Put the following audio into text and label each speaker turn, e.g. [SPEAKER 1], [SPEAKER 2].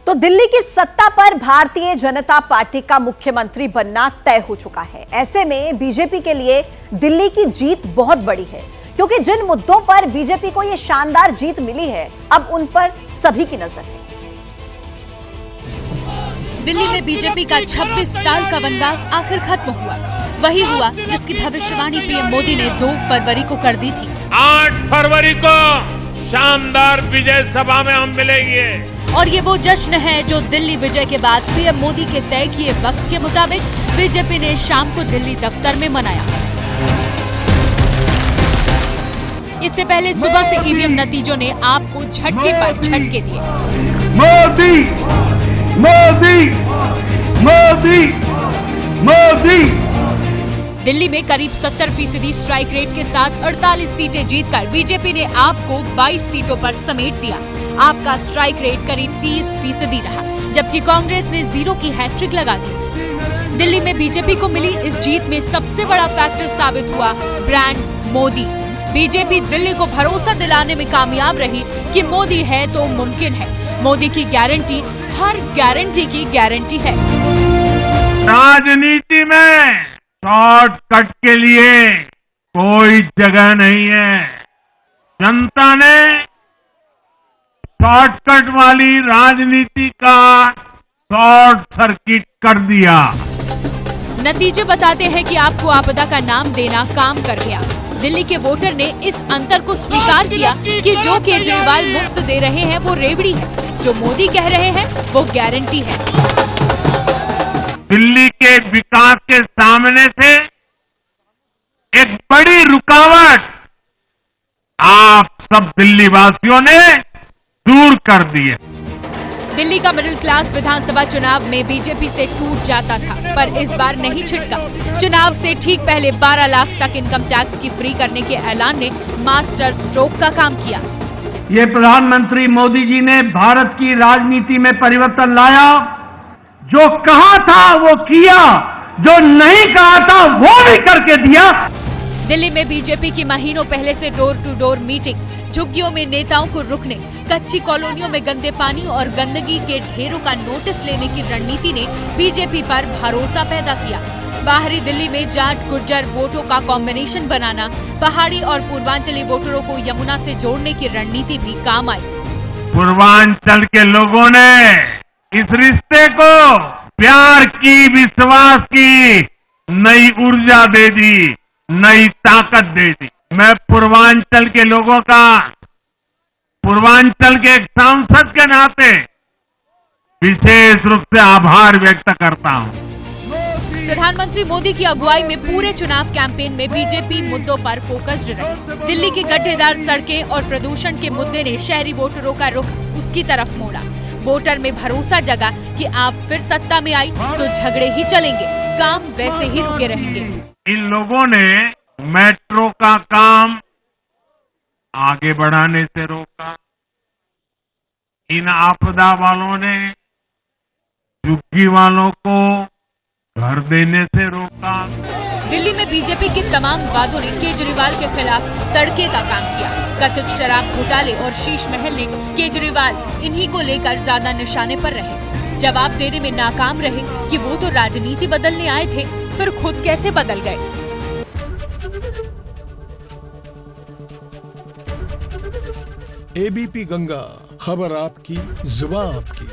[SPEAKER 1] तो दिल्ली की सत्ता पर भारतीय जनता पार्टी का मुख्यमंत्री बनना तय हो चुका है। ऐसे में बीजेपी के लिए दिल्ली की जीत बहुत बड़ी है, क्योंकि जिन मुद्दों पर बीजेपी को यह शानदार जीत मिली है, अब उन पर सभी की नजर है।
[SPEAKER 2] दिल्ली में बीजेपी का 26 साल का वनवास आखिर खत्म हुआ। वही हुआ जिसकी भविष्यवाणी पीएम मोदी ने 2 फरवरी को कर दी थी।
[SPEAKER 3] 8 फरवरी को शानदार विजय सभा में हम मिलेंगे।
[SPEAKER 2] और ये वो जश्न है जो दिल्ली विजय के बाद पीएम मोदी के तय किए वक्त के मुताबिक बीजेपी ने शाम को दिल्ली दफ्तर में मनाया। इससे पहले सुबह से ईवीएम नतीजों ने आपको झटके पर झटके दिए।
[SPEAKER 3] मोदी मोदी मोदी मोदी।
[SPEAKER 2] दिल्ली में करीब 70% स्ट्राइक रेट के साथ 48 सीटें जीतकर बीजेपी ने आपको 22 सीटों पर समेट दिया। आपका स्ट्राइक रेट करीब 30% रहा, जबकि कांग्रेस ने 0 की हैट्रिक लगा दी। दिल्ली में बीजेपी को मिली इस जीत में सबसे बड़ा फैक्टर साबित हुआ ब्रांड मोदी। बीजेपी दिल्ली को भरोसा दिलाने में कामयाब रही कि मोदी है तो मुमकिन है। मोदी की गारंटी हर गारंटी की गारंटी है।
[SPEAKER 3] राजनीति में शॉर्टकट के लिए कोई जगह नहीं है। जनता ने शॉर्टकट वाली राजनीति का शॉर्ट सर्किट कर दिया।
[SPEAKER 2] नतीजे बताते हैं कि आपको आपदा का नाम देना काम कर गया। दिल्ली के वोटर ने इस अंतर को स्वीकार किया कि जो केजरीवाल मुफ्त दे रहे हैं वो रेवड़ी है, जो मोदी कह रहे हैं वो गारंटी है।
[SPEAKER 3] दिल्ली के विकास के सामने से एक बड़ी रुकावट आप सब दिल्ली वासियों ने दूर कर दी है।
[SPEAKER 2] दिल्ली का मिडिल क्लास विधानसभा चुनाव में बीजेपी से टूट जाता था, पर इस बार नहीं छिटका। चुनाव से ठीक पहले 12 लाख तक इनकम टैक्स की फ्री करने के ऐलान ने मास्टर स्ट्रोक का काम किया।
[SPEAKER 4] ये प्रधानमंत्री मोदी जी ने भारत की राजनीति में परिवर्तन लाया। जो कहा था वो किया, जो नहीं कहा था वो भी करके दिया।
[SPEAKER 2] दिल्ली में बीजेपी की महीनों पहले से डोर टू डोर मीटिंग, झुग्गियों में नेताओं को रुकने, कच्ची कॉलोनियों में गंदे पानी और गंदगी के ढेरों का नोटिस लेने की रणनीति ने बीजेपी पर भरोसा पैदा किया। बाहरी दिल्ली में जाट गुर्जर वोटों का कॉम्बिनेशन बनाना, पहाड़ी और पूर्वांचली वोटरों को यमुना से जोड़ने की रणनीति भी काम आई।
[SPEAKER 3] पूर्वांचल के लोगों ने इस रिश्ते को प्यार की, विश्वास की नई ऊर्जा दे दी, नई ताकत दे दी। मैं पूर्वांचल के लोगों का, पूर्वांचल के एक सांसद के नाते विशेष रूप से आभार व्यक्त करता हूं।
[SPEAKER 2] प्रधानमंत्री मोदी की अगुवाई में पूरे चुनाव कैंपेन में बीजेपी मुद्दों पर फोकस्ड रही। दिल्ली की गड्ढेदार सड़कें और प्रदूषण के मुद्दे ने शहरी वोटरों का रुख उसकी तरफ मोड़ा। वोटर में भरोसा जगा कि आप फिर सत्ता में आई तो झगड़े ही चलेंगे, काम वैसे ही रुके रहेंगे।
[SPEAKER 3] इन लोगों ने मेट्रो का काम आगे बढ़ाने से रोका। इन आपदा वालों ने झुग्गी वालों को घर देने से रोका।
[SPEAKER 2] दिल्ली में बीजेपी के तमाम वादों ने केजरीवाल के खिलाफ तड़के का काम किया। कथित शराब घोटाले और शीश महल ने केजरीवाल इन्हीं को लेकर ज्यादा निशाने पर रहे। जवाब देने में नाकाम रहे कि वो तो राजनीति बदलने आए थे, फिर खुद कैसे बदल गए।
[SPEAKER 5] एबीपी गंगा, खबर आपकी, जुबान आपकी।